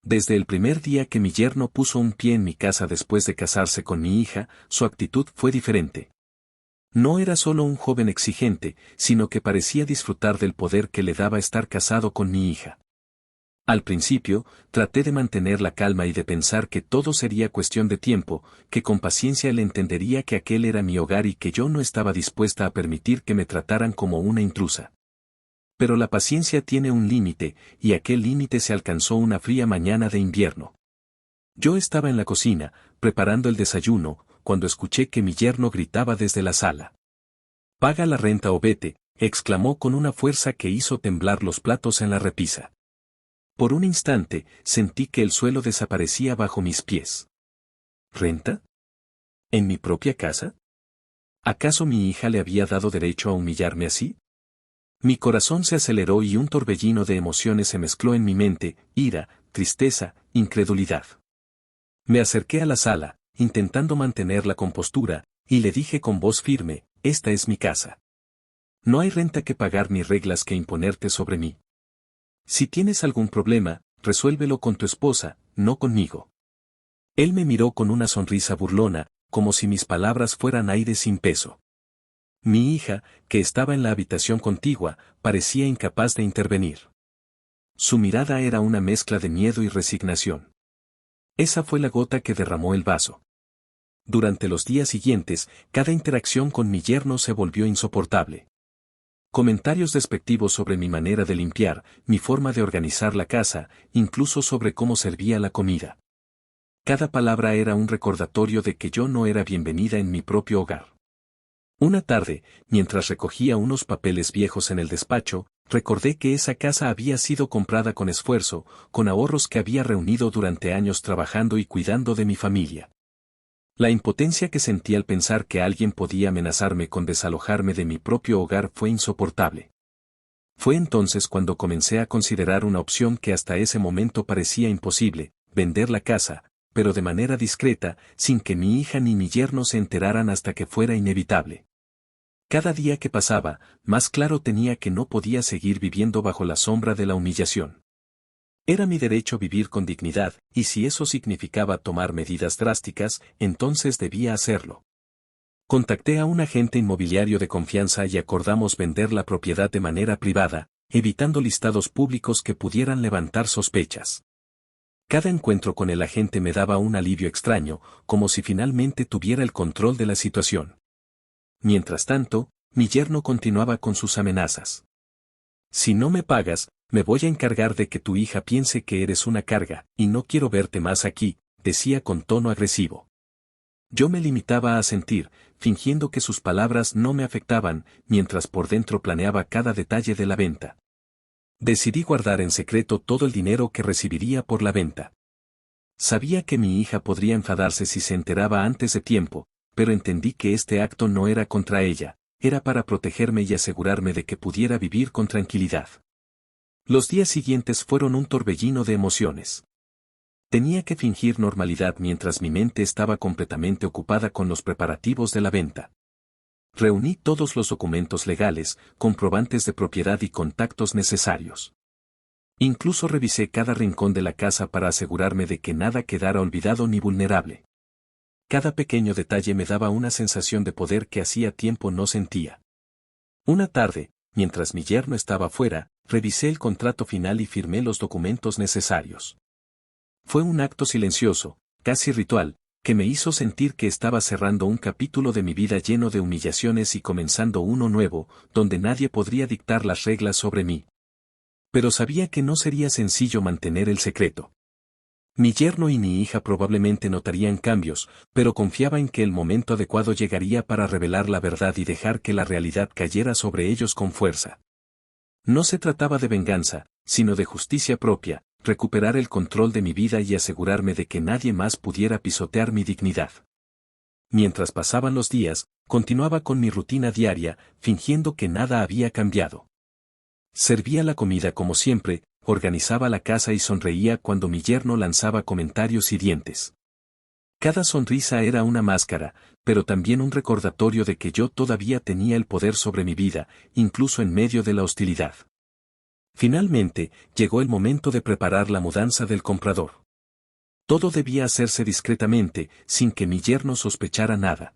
Desde el primer día que mi yerno puso un pie en mi casa después de casarse con mi hija, su actitud fue diferente. No era solo un joven exigente, sino que parecía disfrutar del poder que le daba estar casado con mi hija. Al principio, traté de mantener la calma y de pensar que todo sería cuestión de tiempo, que con paciencia le entendería que aquel era mi hogar y que yo no estaba dispuesta a permitir que me trataran como una intrusa. Pero la paciencia tiene un límite, y aquel límite se alcanzó una fría mañana de invierno. Yo estaba en la cocina, preparando el desayuno, cuando escuché que mi yerno gritaba desde la sala. «Paga la renta o vete», exclamó con una fuerza que hizo temblar los platos en la repisa. Por un instante, sentí que el suelo desaparecía bajo mis pies. ¿Renta? ¿En mi propia casa? ¿Acaso mi hija le había dado derecho a humillarme así? Mi corazón se aceleró y un torbellino de emociones se mezcló en mi mente: ira, tristeza, incredulidad. Me acerqué a la sala, intentando mantener la compostura, y le dije con voz firme: «Esta es mi casa. No hay renta que pagar ni reglas que imponerte sobre mí. Si tienes algún problema, resuélvelo con tu esposa, no conmigo». Él me miró con una sonrisa burlona, como si mis palabras fueran aire sin peso. Mi hija, que estaba en la habitación contigua, parecía incapaz de intervenir. Su mirada era una mezcla de miedo y resignación. Esa fue la gota que derramó el vaso. Durante los días siguientes, cada interacción con mi yerno se volvió insoportable. Comentarios despectivos sobre mi manera de limpiar, mi forma de organizar la casa, incluso sobre cómo servía la comida. Cada palabra era un recordatorio de que yo no era bienvenida en mi propio hogar. Una tarde, mientras recogía unos papeles viejos en el despacho, recordé que esa casa había sido comprada con esfuerzo, con ahorros que había reunido durante años trabajando y cuidando de mi familia. La impotencia que sentí al pensar que alguien podía amenazarme con desalojarme de mi propio hogar fue insoportable. Fue entonces cuando comencé a considerar una opción que hasta ese momento parecía imposible: vender la casa, pero de manera discreta, sin que mi hija ni mi yerno se enteraran hasta que fuera inevitable. Cada día que pasaba, más claro tenía que no podía seguir viviendo bajo la sombra de la humillación. Era mi derecho vivir con dignidad, y si eso significaba tomar medidas drásticas, entonces debía hacerlo. Contacté a un agente inmobiliario de confianza y acordamos vender la propiedad de manera privada, evitando listados públicos que pudieran levantar sospechas. Cada encuentro con el agente me daba un alivio extraño, como si finalmente tuviera el control de la situación. Mientras tanto, mi yerno continuaba con sus amenazas. «Si no me pagas, me voy a encargar de que tu hija piense que eres una carga, y no quiero verte más aquí», decía con tono agresivo. Yo me limitaba a asentir, fingiendo que sus palabras no me afectaban, mientras por dentro planeaba cada detalle de la venta. Decidí guardar en secreto todo el dinero que recibiría por la venta. Sabía que mi hija podría enfadarse si se enteraba antes de tiempo, pero entendí que este acto no era contra ella, era para protegerme y asegurarme de que pudiera vivir con tranquilidad. Los días siguientes fueron un torbellino de emociones. Tenía que fingir normalidad mientras mi mente estaba completamente ocupada con los preparativos de la venta. Reuní todos los documentos legales, comprobantes de propiedad y contactos necesarios. Incluso revisé cada rincón de la casa para asegurarme de que nada quedara olvidado ni vulnerable. Cada pequeño detalle me daba una sensación de poder que hacía tiempo no sentía. Una tarde, mientras mi yerno estaba fuera, revisé el contrato final y firmé los documentos necesarios. Fue un acto silencioso, casi ritual, que me hizo sentir que estaba cerrando un capítulo de mi vida lleno de humillaciones y comenzando uno nuevo, donde nadie podría dictar las reglas sobre mí. Pero sabía que no sería sencillo mantener el secreto. Mi yerno y mi hija probablemente notarían cambios, pero confiaba en que el momento adecuado llegaría para revelar la verdad y dejar que la realidad cayera sobre ellos con fuerza. No se trataba de venganza, sino de justicia propia, recuperar el control de mi vida y asegurarme de que nadie más pudiera pisotear mi dignidad. Mientras pasaban los días, continuaba con mi rutina diaria, fingiendo que nada había cambiado. Servía la comida como siempre, organizaba la casa y sonreía cuando mi yerno lanzaba comentarios hirientes. Cada sonrisa era una máscara, pero también un recordatorio de que yo todavía tenía el poder sobre mi vida, incluso en medio de la hostilidad. Finalmente, llegó el momento de preparar la mudanza del comprador. Todo debía hacerse discretamente, sin que mi yerno sospechara nada.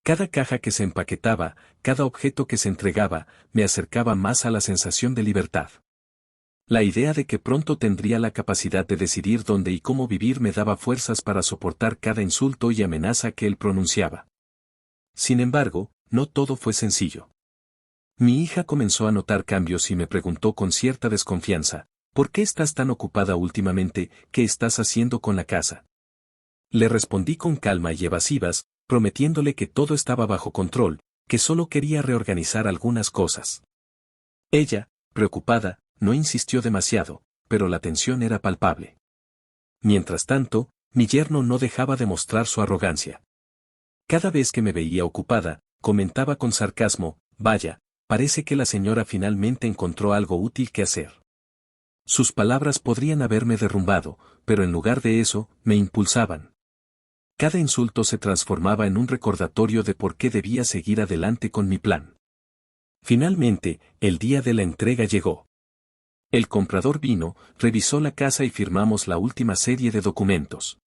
Cada caja que se empaquetaba, cada objeto que se entregaba, me acercaba más a la sensación de libertad. La idea de que pronto tendría la capacidad de decidir dónde y cómo vivir me daba fuerzas para soportar cada insulto y amenaza que él pronunciaba. Sin embargo, no todo fue sencillo. Mi hija comenzó a notar cambios y me preguntó con cierta desconfianza, ¿por qué estás tan ocupada últimamente? ¿Qué estás haciendo con la casa? Le respondí con calma y evasivas, prometiéndole que todo estaba bajo control, que solo quería reorganizar algunas cosas. Ella, preocupada, no insistió demasiado, pero la tensión era palpable. Mientras tanto, mi yerno no dejaba de mostrar su arrogancia. Cada vez que me veía ocupada, comentaba con sarcasmo, vaya, parece que la señora finalmente encontró algo útil que hacer. Sus palabras podrían haberme derrumbado, pero en lugar de eso, me impulsaban. Cada insulto se transformaba en un recordatorio de por qué debía seguir adelante con mi plan. Finalmente, el día de la entrega llegó. El comprador vino, revisó la casa y firmamos la última serie de documentos.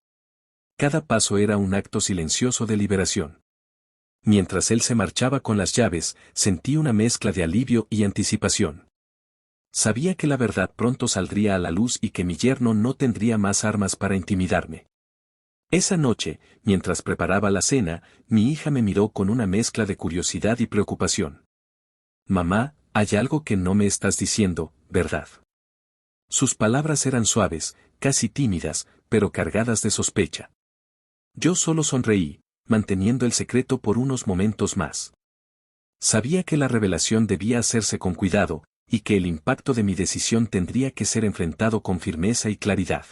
Cada paso era un acto silencioso de liberación. Mientras él se marchaba con las llaves, sentí una mezcla de alivio y anticipación. Sabía que la verdad pronto saldría a la luz y que mi yerno no tendría más armas para intimidarme. Esa noche, mientras preparaba la cena, mi hija me miró con una mezcla de curiosidad y preocupación. Mamá, hay algo que no me estás diciendo, ¿verdad? Sus palabras eran suaves, casi tímidas, pero cargadas de sospecha. Yo solo sonreí, manteniendo el secreto por unos momentos más. Sabía que la revelación debía hacerse con cuidado, y que el impacto de mi decisión tendría que ser enfrentado con firmeza y claridad.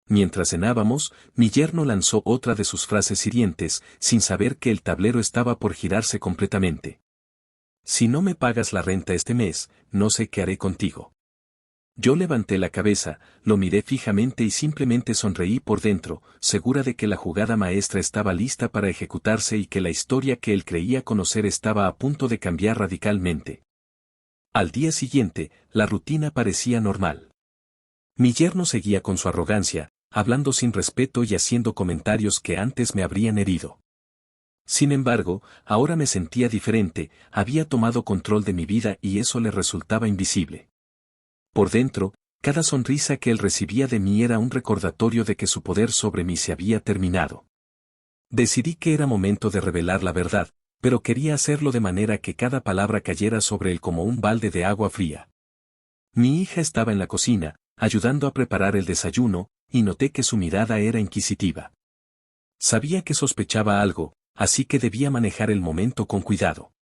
Mientras cenábamos, mi yerno lanzó otra de sus frases hirientes, sin saber que el tablero estaba por girarse completamente. Si no me pagas la renta este mes, no sé qué haré contigo. Yo levanté la cabeza, lo miré fijamente y simplemente sonreí por dentro, segura de que la jugada maestra estaba lista para ejecutarse y que la historia que él creía conocer estaba a punto de cambiar radicalmente. Al día siguiente, la rutina parecía normal. Mi yerno seguía con su arrogancia, hablando sin respeto y haciendo comentarios que antes me habrían herido. Sin embargo, ahora me sentía diferente, había tomado control de mi vida y eso le resultaba invisible. Por dentro, cada sonrisa que él recibía de mí era un recordatorio de que su poder sobre mí se había terminado. Decidí que era momento de revelar la verdad, pero quería hacerlo de manera que cada palabra cayera sobre él como un balde de agua fría. Mi hija estaba en la cocina, ayudando a preparar el desayuno, y noté que su mirada era inquisitiva. Sabía que sospechaba algo, así que debía manejar el momento con cuidado.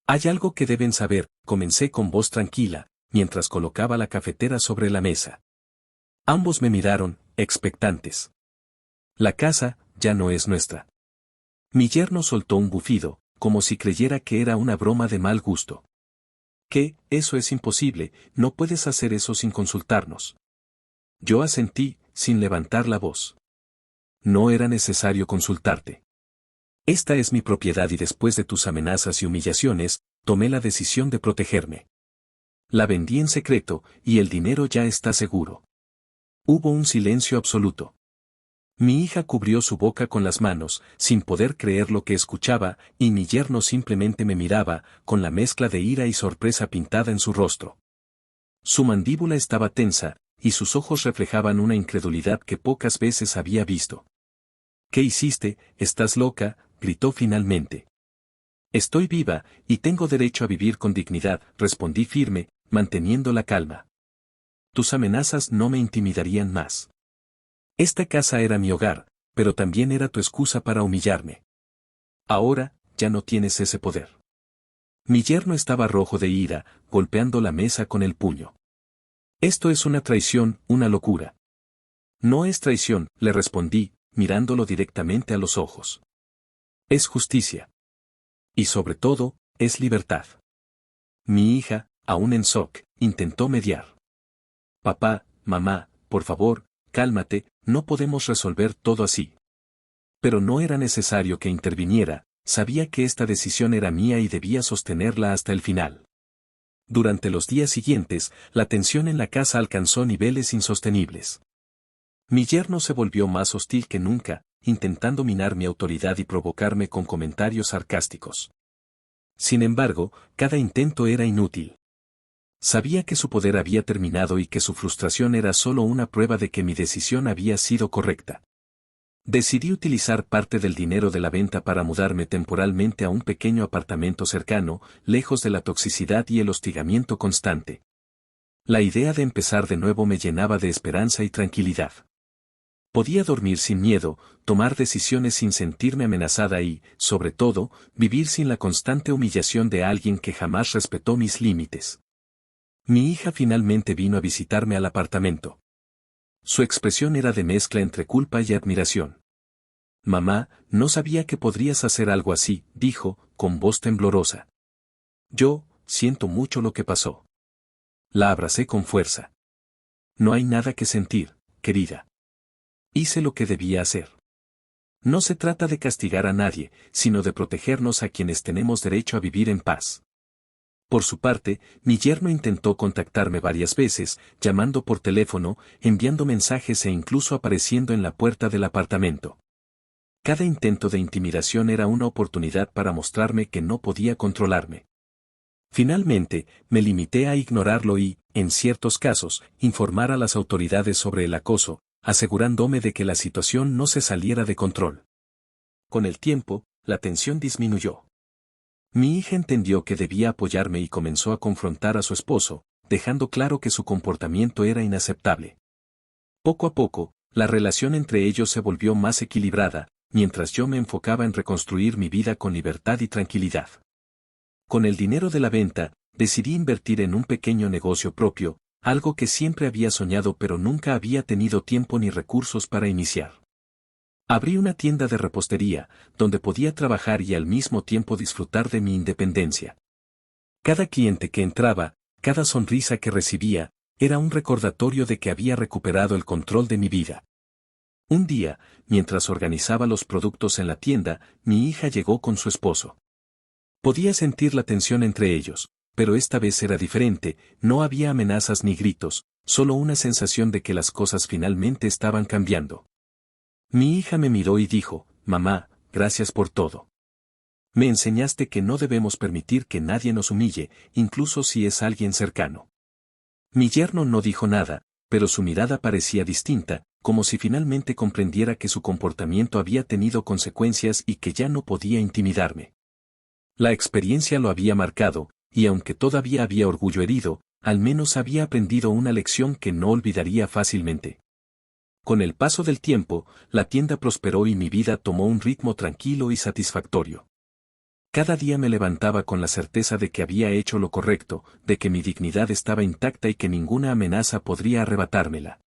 Hay algo que deben saber, comencé con voz tranquila, mientras colocaba la cafetera sobre la mesa. Ambos me miraron, expectantes. La casa, ya no es nuestra. Mi yerno soltó un bufido, como si creyera que era una broma de mal gusto. ¿Qué? Eso es imposible, no puedes hacer eso sin consultarnos. Yo asentí, sin levantar la voz. No era necesario consultarte. Esta es mi propiedad y después de tus amenazas y humillaciones, tomé la decisión de protegerme. La vendí en secreto, y el dinero ya está seguro. Hubo un silencio absoluto. Mi hija cubrió su boca con las manos, sin poder creer lo que escuchaba, y mi yerno simplemente me miraba, con la mezcla de ira y sorpresa pintada en su rostro. Su mandíbula estaba tensa, y sus ojos reflejaban una incredulidad que pocas veces había visto. ¿Qué hiciste? ¿Estás loca?, gritó finalmente. Estoy viva, y tengo derecho a vivir con dignidad, respondí firme, manteniendo la calma. Tus amenazas no me intimidarían más. Esta casa era mi hogar, pero también era tu excusa para humillarme. Ahora, ya no tienes ese poder. Mi yerno estaba rojo de ira, golpeando la mesa con el puño. Esto es una traición, una locura. No es traición, le respondí, mirándolo directamente a los ojos. Es justicia. Y sobre todo, es libertad. Mi hija, aún en shock, intentó mediar. Papá, mamá, por favor, cálmate, no podemos resolver todo así. Pero no era necesario que interviniera, sabía que esta decisión era mía y debía sostenerla hasta el final. Durante los días siguientes, la tensión en la casa alcanzó niveles insostenibles. Mi yerno se volvió más hostil que nunca, intentando minar mi autoridad y provocarme con comentarios sarcásticos. Sin embargo, cada intento era inútil. Sabía que su poder había terminado y que su frustración era solo una prueba de que mi decisión había sido correcta. Decidí utilizar parte del dinero de la venta para mudarme temporalmente a un pequeño apartamento cercano, lejos de la toxicidad y el hostigamiento constante. La idea de empezar de nuevo me llenaba de esperanza y tranquilidad. Podía dormir sin miedo, tomar decisiones sin sentirme amenazada y, sobre todo, vivir sin la constante humillación de alguien que jamás respetó mis límites. Mi hija finalmente vino a visitarme al apartamento. Su expresión era de mezcla entre culpa y admiración. «Mamá, no sabía que podrías hacer algo así», dijo, con voz temblorosa. Yo, siento mucho lo que pasó. La abracé con fuerza. No hay nada que sentir, querida. Hice lo que debía hacer. No se trata de castigar a nadie, sino de protegernos a quienes tenemos derecho a vivir en paz. Por su parte, mi yerno intentó contactarme varias veces, llamando por teléfono, enviando mensajes e incluso apareciendo en la puerta del apartamento. Cada intento de intimidación era una oportunidad para mostrarme que no podía controlarme. Finalmente, me limité a ignorarlo y, en ciertos casos, informar a las autoridades sobre el acoso, asegurándome de que la situación no se saliera de control. Con el tiempo, la tensión disminuyó. Mi hija entendió que debía apoyarme y comenzó a confrontar a su esposo, dejando claro que su comportamiento era inaceptable. Poco a poco, la relación entre ellos se volvió más equilibrada, mientras yo me enfocaba en reconstruir mi vida con libertad y tranquilidad. Con el dinero de la venta, decidí invertir en un pequeño negocio propio, algo que siempre había soñado pero nunca había tenido tiempo ni recursos para iniciar. Abrí una tienda de repostería, donde podía trabajar y al mismo tiempo disfrutar de mi independencia. Cada cliente que entraba, cada sonrisa que recibía, era un recordatorio de que había recuperado el control de mi vida. Un día, mientras organizaba los productos en la tienda, mi hija llegó con su esposo. Podía sentir la tensión entre ellos, pero esta vez era diferente, no había amenazas ni gritos, solo una sensación de que las cosas finalmente estaban cambiando. Mi hija me miró y dijo, «Mamá, gracias por todo. Me enseñaste que no debemos permitir que nadie nos humille, incluso si es alguien cercano». Mi yerno no dijo nada, pero su mirada parecía distinta, como si finalmente comprendiera que su comportamiento había tenido consecuencias y que ya no podía intimidarme. La experiencia lo había marcado, y aunque todavía había orgullo herido, al menos había aprendido una lección que no olvidaría fácilmente. Con el paso del tiempo, la tienda prosperó y mi vida tomó un ritmo tranquilo y satisfactorio. Cada día me levantaba con la certeza de que había hecho lo correcto, de que mi dignidad estaba intacta y que ninguna amenaza podría arrebatármela.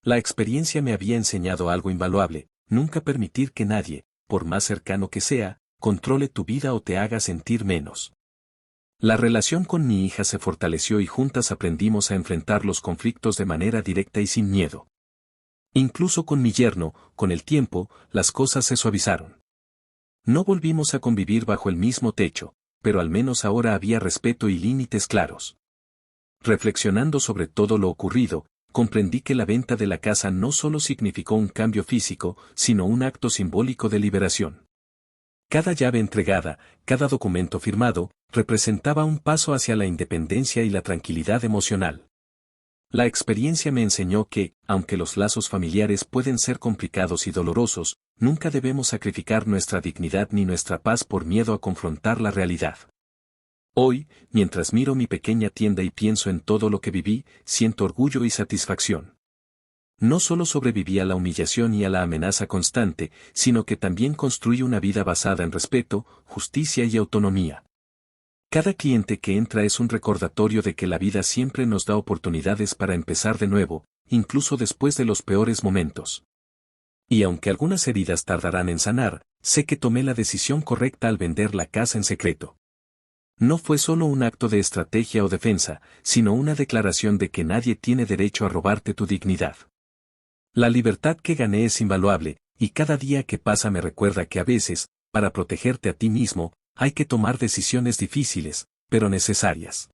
La experiencia me había enseñado algo invaluable: nunca permitir que nadie, por más cercano que sea, controle tu vida o te haga sentir menos. La relación con mi hija se fortaleció y juntas aprendimos a enfrentar los conflictos de manera directa y sin miedo. Incluso con mi yerno, con el tiempo, las cosas se suavizaron. No volvimos a convivir bajo el mismo techo, pero al menos ahora había respeto y límites claros. Reflexionando sobre todo lo ocurrido, comprendí que la venta de la casa no solo significó un cambio físico, sino un acto simbólico de liberación. Cada llave entregada, cada documento firmado, representaba un paso hacia la independencia y la tranquilidad emocional. La experiencia me enseñó que, aunque los lazos familiares pueden ser complicados y dolorosos, nunca debemos sacrificar nuestra dignidad ni nuestra paz por miedo a confrontar la realidad. Hoy, mientras miro mi pequeña tienda y pienso en todo lo que viví, siento orgullo y satisfacción. No solo sobreviví a la humillación y a la amenaza constante, sino que también construí una vida basada en respeto, justicia y autonomía. Cada cliente que entra es un recordatorio de que la vida siempre nos da oportunidades para empezar de nuevo, incluso después de los peores momentos. Y aunque algunas heridas tardarán en sanar, sé que tomé la decisión correcta al vender la casa en secreto. No fue solo un acto de estrategia o defensa, sino una declaración de que nadie tiene derecho a robarte tu dignidad. La libertad que gané es invaluable, y cada día que pasa me recuerda que a veces, para protegerte a ti mismo, hay que tomar decisiones difíciles, pero necesarias.